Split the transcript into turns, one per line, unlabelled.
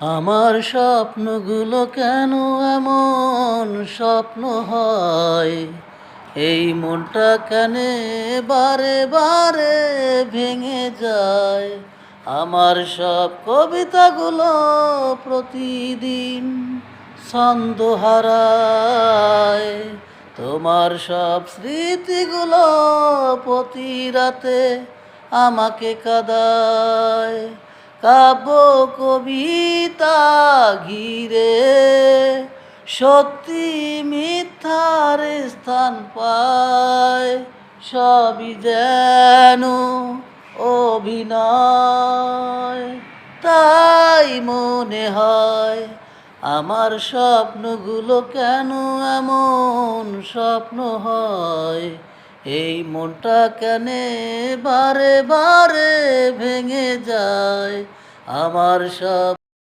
আমার স্বপ্নগুলো কেন এমন স্বপ্ন হয়? এই মনটা কেন বারে বারে ভেঙে যায়? আমার সব কবিতাগুলো প্রতিদিন ছন্দ হারায়। তোমার সব স্মৃতিগুলো প্রতি রাতে আমাকে কাঁদায়। কাব্য কবিতা ঘিরে সত্যি মিথ্যার স্থান পায়, সবই যেন অভিনয়। তাই মনে হয় আমার স্বপ্নগুলো কেন এমন স্বপ্ন হয়? এই মনটা কেন বারে বারে ভেঙে যায়? আমার সব